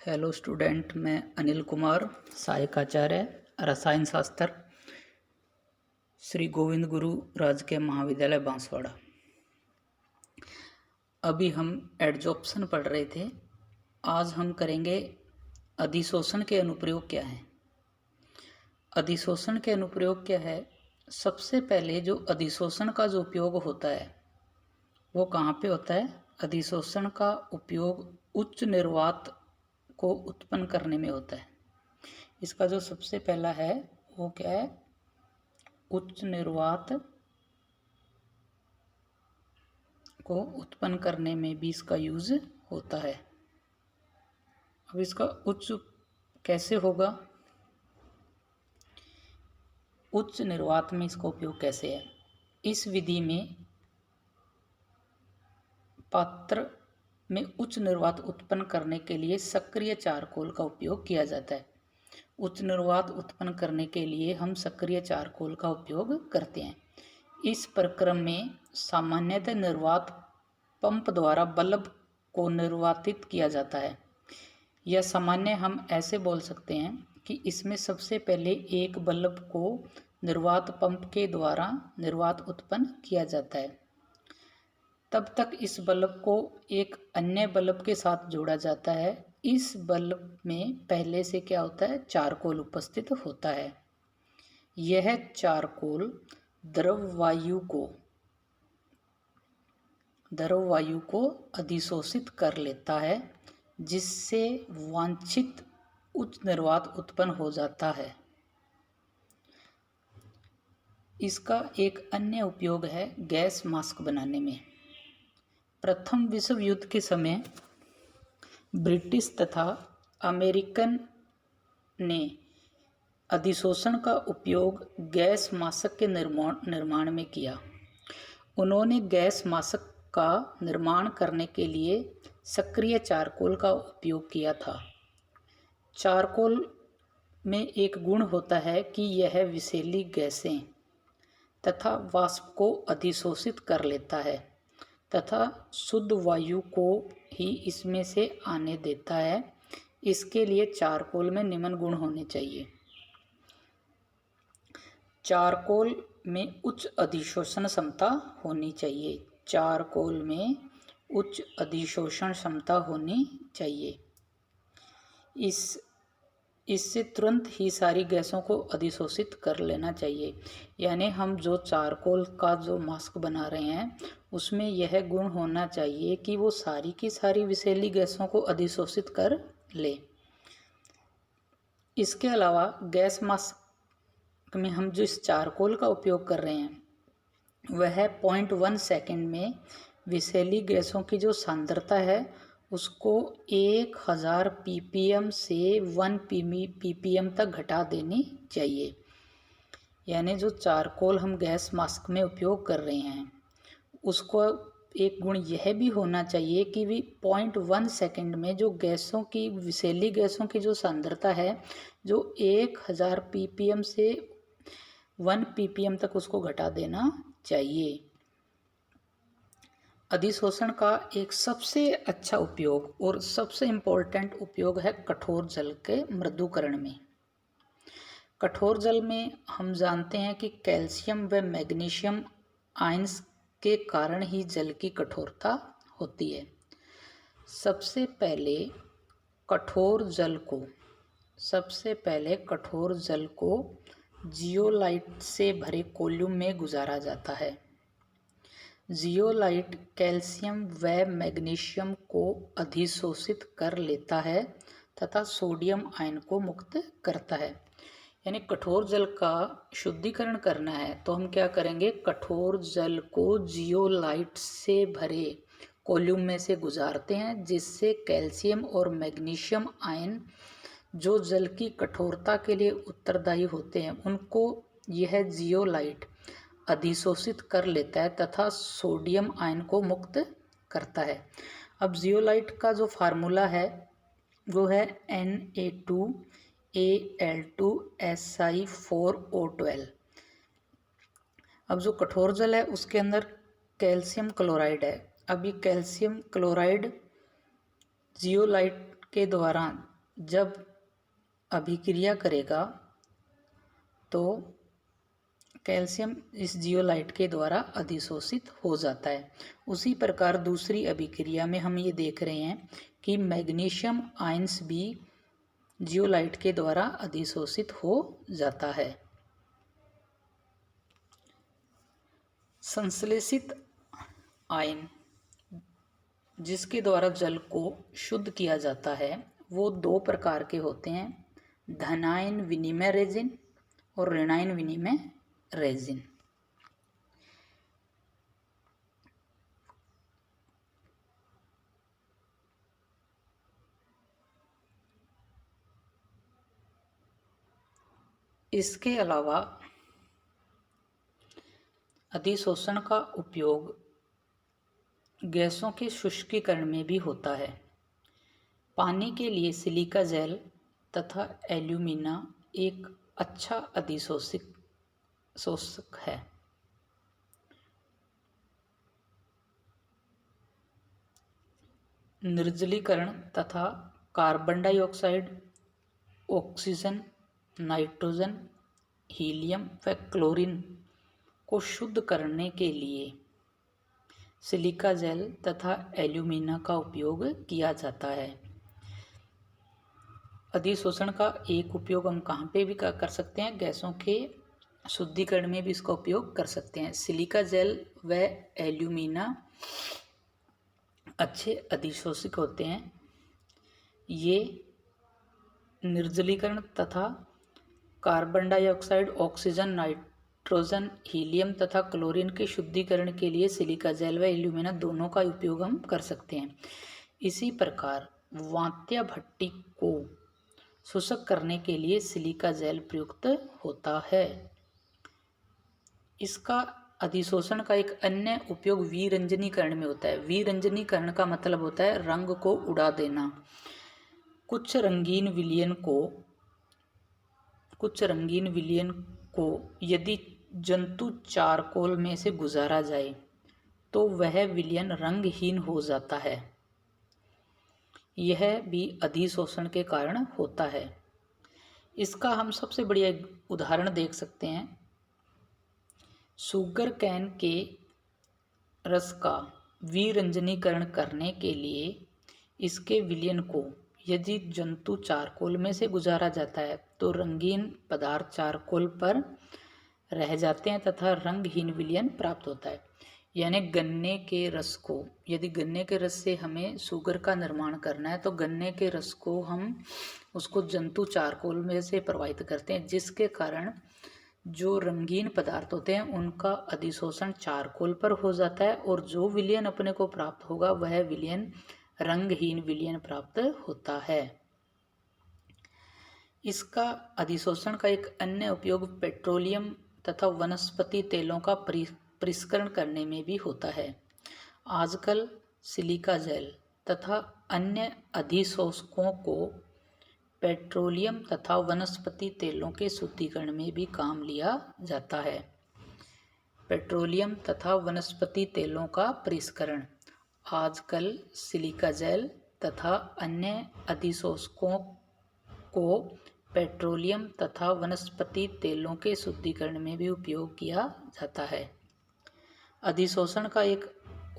Hello student, मैं अनिल कुमार, सहायक आचार्य रसायन शास्त्र, श्री गोविंद गुरु राजकीय महाविद्यालय बांसवाड़ा। अभी हम एडजॉर्प्शन पढ़ रहे थे। आज हम करेंगे अधिशोषण के अनुप्रयोग क्या है। अधिशोषण के अनुप्रयोग क्या है? सबसे पहले जो अधिशोषण का जो उपयोग होता है वो कहाँ पे होता है? अधिशोषण का उपयोग उच्च निर्वात को उत्पन्न करने में होता है। इसका जो सबसे पहला है वो क्या है? उच्च निर्वात को उत्पन्न करने में भी इसका यूज होता है। अब इसका उच्च कैसे होगा? उच्च निर्वात में इसका उपयोग कैसे है? इस विधि में पात्र में उच्च निर्वात उत्पन्न करने के लिए सक्रिय चारकोल का उपयोग किया जाता है। उच्च निर्वात उत्पन्न करने के लिए हम सक्रिय चारकोल का उपयोग करते हैं। इस प्रक्रम में सामान्यतः निर्वात पंप द्वारा बल्ब को निर्वातित किया जाता है। यह सामान्य हम ऐसे बोल सकते हैं कि इसमें सबसे पहले एक बल्ब को निर्वात पंप के द्वारा निर्वात उत्पन्न किया जाता है। तब तक इस बल्ब को एक अन्य बल्ब के साथ जोड़ा जाता है। इस बल्ब में पहले से क्या होता है? चारकोल उपस्थित होता है। यह चारकोल द्रव वायु को अधिशोषित कर लेता है, जिससे वांछित उच्च निर्वात उत्पन्न हो जाता है। इसका एक अन्य उपयोग है गैस मास्क बनाने में। प्रथम विश्व युद्ध के समय ब्रिटिश तथा अमेरिकन ने अधिशोषण का उपयोग गैस मास्क के निर्माण में किया। उन्होंने गैस मास्क का निर्माण करने के लिए सक्रिय चारकोल का उपयोग किया था। चारकोल में एक गुण होता है कि यह विषैली गैसें तथा वाष्प को अधिशोषित कर लेता है तथा शुद्ध वायु को ही इसमें से आने देता है। इसके लिए चारकोल में निम्न गुण होने चाहिए। चारकोल में उच्च अधिशोषण क्षमता होनी चाहिए। चारकोल में उच्च अधिशोषण क्षमता होनी चाहिए। इससे तुरंत ही सारी गैसों को अधिशोषित कर लेना चाहिए। यानी हम जो चारकोल का जो मास्क बना रहे हैं उसमें यह गुण होना चाहिए कि वो सारी की सारी विषैली गैसों को अधिशोषित कर ले। इसके अलावा गैस मास्क में हम जो इस चारकोल का उपयोग कर रहे हैं वह 0.1 सेकेंड में विषैली गैसों की जो सांद्रता है उसको 1000 ppm से 1 ppm तक घटा देनी चाहिए। यानी जो चारकोल हम गैस मास्क में उपयोग कर रहे हैं उसको एक गुण यह भी होना चाहिए कि भी 0.1 सेकेंड में जो गैसों की विषैली गैसों की जो सांद्रता है जो 1000 ppm से 1 ppm तक उसको घटा देना चाहिए। अधिशोषण का एक सबसे अच्छा उपयोग और सबसे इम्पोर्टेंट उपयोग है कठोर जल के मृदुकरण में। कठोर जल में हम जानते हैं कि कैल्शियम व मैग्नीशियम आयंस के कारण ही जल की कठोरता होती है। सबसे पहले कठोर जल को जियोलाइट से भरे कोल्यूम में गुजारा जाता है। जियोलाइट कैल्शियम व मैग्नीशियम को अधिशोषित कर लेता है तथा सोडियम आयन को मुक्त करता है। यानी कठोर जल का शुद्धिकरण करना है तो हम क्या करेंगे? कठोर जल को जियोलाइट से भरे कोल्यूम में से गुजारते हैं, जिससे कैल्शियम और मैग्नीशियम आयन जो जल की कठोरता के लिए उत्तरदायी होते हैं उनको यह जियोलाइट अधिशोषित कर लेता है तथा सोडियम आयन को मुक्त करता है। अब जियोलाइट का जो फार्मूला है वो है Na2Al2Si4O12। अब जो कठोर जल है उसके अंदर कैल्शियम क्लोराइड है। अब ये कैल्शियम क्लोराइड जियोलाइट के द्वारा जब अभिक्रिया करेगा तो कैल्शियम इस जियोलाइट के द्वारा अधिशोषित हो जाता है। उसी प्रकार दूसरी अभिक्रिया में हम ये देख रहे हैं कि मैग्नीशियम आयंस भी जियोलाइट के द्वारा अधिशोषित हो जाता है। संश्लेषित आयन जिसके द्वारा जल को शुद्ध किया जाता है वो दो प्रकार के होते हैं, धनायन विनिमय रेजिन और ऋणायन विनिमय रेजिन। इसके अलावा अधिशोषण का उपयोग गैसों के शुष्कीकरण में भी होता है। पानी के लिए सिलिका जेल तथा एल्यूमिना एक अच्छा अधिशोषक है। निर्जलीकरण तथा carbon dioxide, oxygen, nitrogen, helium व क्लोरीन को शुद्ध करने के लिए सिलिका जेल तथा एल्यूमिना का उपयोग किया जाता है। अधिशोषण का एक उपयोग हम कहाँ पे भी कर सकते हैं, गैसों के शुद्धिकरण में भी इसका उपयोग कर सकते हैं। सिलिका जेल व एल्यूमिना अच्छे अधिशोषक होते हैं। ये निर्जलीकरण तथा carbon dioxide, oxygen, nitrogen, helium तथा क्लोरीन के शुद्धिकरण के लिए सिलिका जेल व एल्यूमिना दोनों का उपयोग हम कर सकते हैं। इसी प्रकार वात्या भट्टी को शुष्क करने के लिए सिलिका जेल प्रयुक्त होता है। इसका अधिशोषण का एक अन्य उपयोग विरंजनीकरण में होता है। विरंजनीकरण का मतलब होता है रंग को उड़ा देना। कुछ रंगीन विलयन को यदि जंतु चारकोल में से गुजारा जाए तो वह विलयन रंगहीन हो जाता है। यह भी अधिशोषण के कारण होता है। इसका हम सबसे बढ़िया उदाहरण देख सकते हैं। शुगर कैन के रस का विरंजनीकरण करने के लिए इसके विलयन को यदि जंतु चारकोल में से गुजारा जाता है तो रंगीन पदार्थ चारकोल पर रह जाते हैं तथा रंगहीन विलयन प्राप्त होता है। यानी गन्ने के रस को, यदि गन्ने के रस से हमें शुगर का निर्माण करना है तो गन्ने के रस को हम उसको जंतु चारकोल में से प्रवाहित करते हैं, जिसके कारण जो रंगीन पदार्थ होते हैं उनका अधिशोषण चारकोल पर हो जाता है और जो विलयन अपने को प्राप्त होगा वह विलयन रंगहीन विलयन प्राप्त होता है। इसका अधिशोषण का एक अन्य उपयोग पेट्रोलियम तथा वनस्पति तेलों का परिष्करण करने में भी होता है। आजकल सिलिका जेल तथा अन्य अधिशोषकों को पेट्रोलियम तथा वनस्पति तेलों के शुद्धिकरण में भी काम लिया जाता है। पेट्रोलियम तथा वनस्पति तेलों का परिष्करण आजकल सिलिका जेल तथा अन्य अधिशोषकों को पेट्रोलियम तथा वनस्पति तेलों के शुद्धिकरण में भी उपयोग किया जाता है। अधिशोषण का एक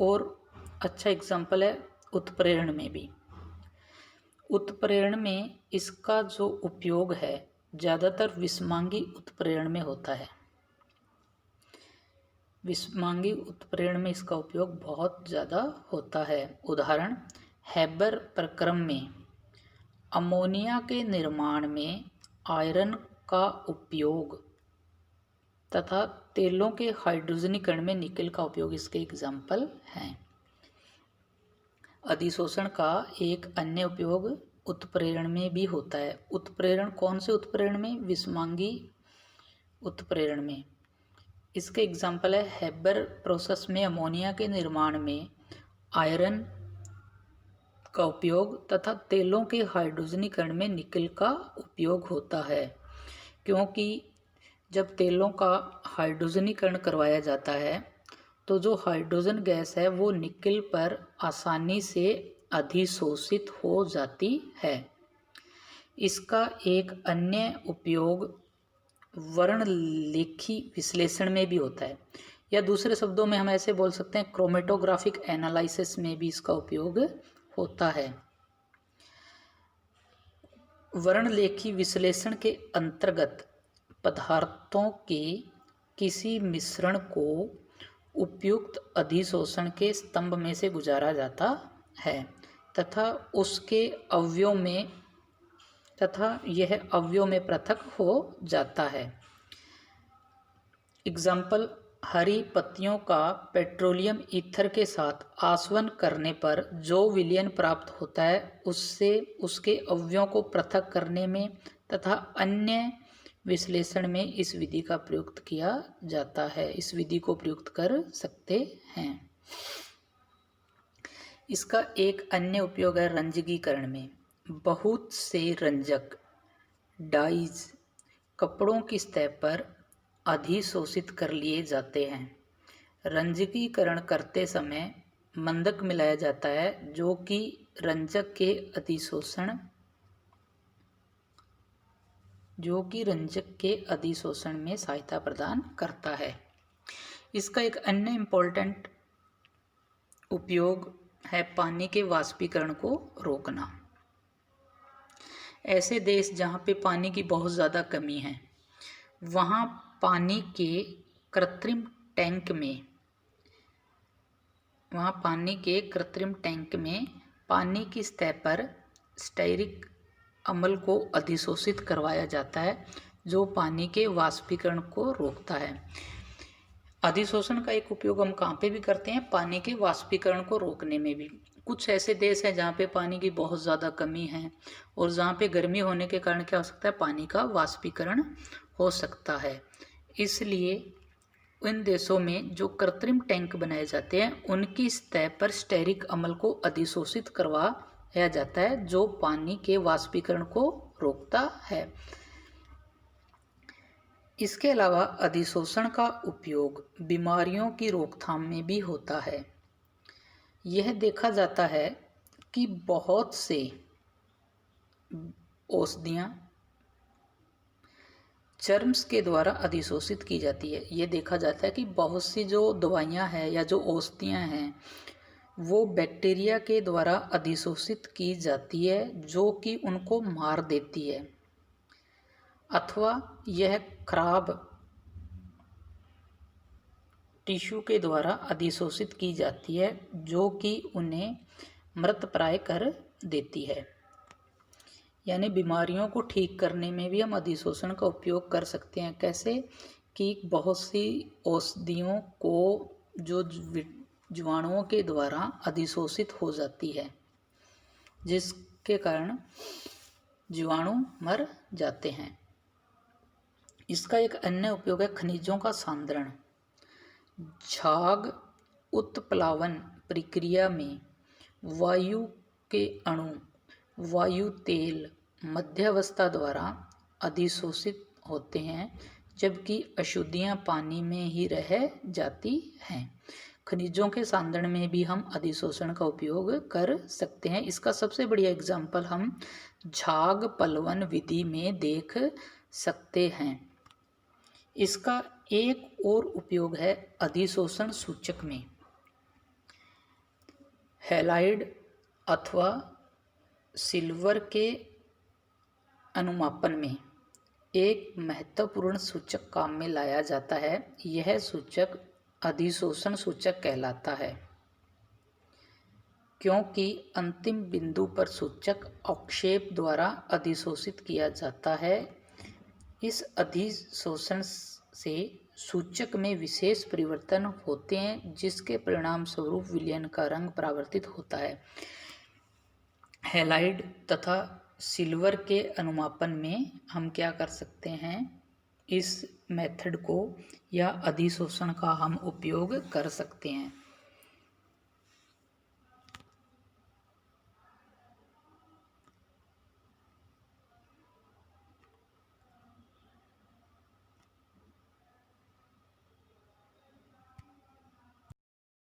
और अच्छा एग्जाम्पल है उत्प्रेरण में भी। उत्प्रेरण में इसका जो उपयोग है ज़्यादातर विषमांगी उत्प्रेरण में होता है। विषमांगी उत्प्रेरण में इसका उपयोग बहुत ज़्यादा होता है। उदाहरण हैबर प्रक्रम में अमोनिया के निर्माण में आयरन का उपयोग तथा तेलों के हाइड्रोजनीकरण में निकेल का उपयोग इसके एग्जाम्पल हैं। अधिशोषण का एक अन्य उपयोग उत्प्रेरण में भी होता है। उत्प्रेरण कौन से उत्प्रेरण में? विषमांगी उत्प्रेरण में। इसके एग्जाम्पल है हैबर प्रोसेस में अमोनिया के निर्माण में आयरन का उपयोग तथा तेलों के हाइड्रोजनीकरण में निकेल का उपयोग होता है। क्योंकि जब तेलों का हाइड्रोजनीकरण करवाया जाता है तो जो हाइड्रोजन गैस है वो निकेल पर आसानी से अधिशोषित हो जाती है। इसका एक अन्य उपयोग वर्णलेखी विश्लेषण में भी होता है, या दूसरे शब्दों में हम ऐसे बोल सकते हैं क्रोमेटोग्राफिक एनालिसिस में भी इसका उपयोग होता है। वर्णलेखी विश्लेषण के अंतर्गत पदार्थों के किसी मिश्रण को उपयुक्त अधिशोषण के स्तंभ में से गुजारा जाता है तथा यह अवयव में पृथक हो जाता है। एग्जाम्पल, हरी पत्तियों का पेट्रोलियम ईथर के साथ आसवन करने पर जो विलयन प्राप्त होता है उससे उसके अवयवों को पृथक करने में तथा अन्य विश्लेषण में इस विधि का प्रयुक्त किया जाता है। इस विधि को प्रयुक्त कर सकते हैं। इसका एक अन्य उपयोग है रंजकीकरण में। बहुत से रंजक डाइज कपड़ों की सतह पर अधिशोषित कर लिए जाते हैं। रंजकीकरण करते समय मंदक मिलाया जाता है जो कि रंजक के अधिशोषण में सहायता प्रदान करता है। इसका एक अन्य इम्पोर्टेंट उपयोग है पानी के वाष्पीकरण को रोकना। ऐसे देश जहाँ पे पानी की बहुत ज़्यादा कमी है वहाँ पानी के कृत्रिम टैंक में पानी की सतह पर स्टेरिक अम्ल को अधिशोषित करवाया जाता है जो पानी के वाष्पीकरण को रोकता है। अधिशोषण का एक उपयोग हम कहाँ पे भी करते हैं? पानी के वाष्पीकरण को रोकने में भी। कुछ ऐसे देश हैं जहाँ पे पानी की बहुत ज़्यादा कमी है और जहाँ पे गर्मी होने के कारण क्या हो सकता है, पानी का वाष्पीकरण हो सकता है। इसलिए इन देशों में जो कृत्रिम टैंक बनाए जाते हैं उनकी सतह पर स्टेरिक अम्ल को अधिशोषित करवाया जाता है जो पानी के वाष्पीकरण को रोकता है। इसके अलावा अधिशोषण का उपयोग बीमारियों की रोकथाम में भी होता है। यह देखा जाता है कि बहुत से औषधियाँ चर्म्स के द्वारा अधिशोषित की जाती है। ये देखा जाता है कि बहुत सी जो दवाइयाँ हैं या जो औषधियाँ हैं वो बैक्टीरिया के द्वारा अधिशोषित की जाती है जो कि उनको मार देती है, अथवा यह खराब टिश्यू के द्वारा अधिशोषित की जाती है जो कि उन्हें मृतप्राय कर देती है। यानी बीमारियों को ठीक करने में भी हम अधिशोषण का उपयोग कर सकते हैं। कैसे कि बहुत सी औषधियों को जो जीवाणुओं के द्वारा अधिशोषित हो जाती है जिसके कारण जीवाणु मर जाते हैं। इसका एक अन्य उपयोग है खनिजों का सांद्रण। झाग उत्प्लावन प्रक्रिया में वायु के अणु वायु तेल मध्यावस्था द्वारा अधिशोषित होते हैं जबकि अशुद्धियां पानी में ही रह जाती हैं। खनिजों के सांद्रण में भी हम अधिशोषण का उपयोग कर सकते हैं। इसका सबसे बढ़िया एग्जाम्पल हम झाग पलवन विधि में देख सकते हैं। इसका एक और उपयोग है अधिशोषण सूचक में। हैलाइड अथवा सिल्वर के अनुमापन में एक महत्वपूर्ण सूचक काम में लाया जाता है। यह सूचक अधिशोषण सूचक कहलाता है क्योंकि अंतिम बिंदु पर सूचक अवक्षेप द्वारा अधिशोषित किया जाता है। इस अधिशोषण से सूचक में विशेष परिवर्तन होते हैं जिसके परिणाम स्वरूप विलयन का रंग परावर्तित होता है। हैलाइड तथा सिल्वर के अनुमापन में हम क्या कर सकते हैं, इस मेथड को या अधिशोषण का हम उपयोग कर सकते हैं।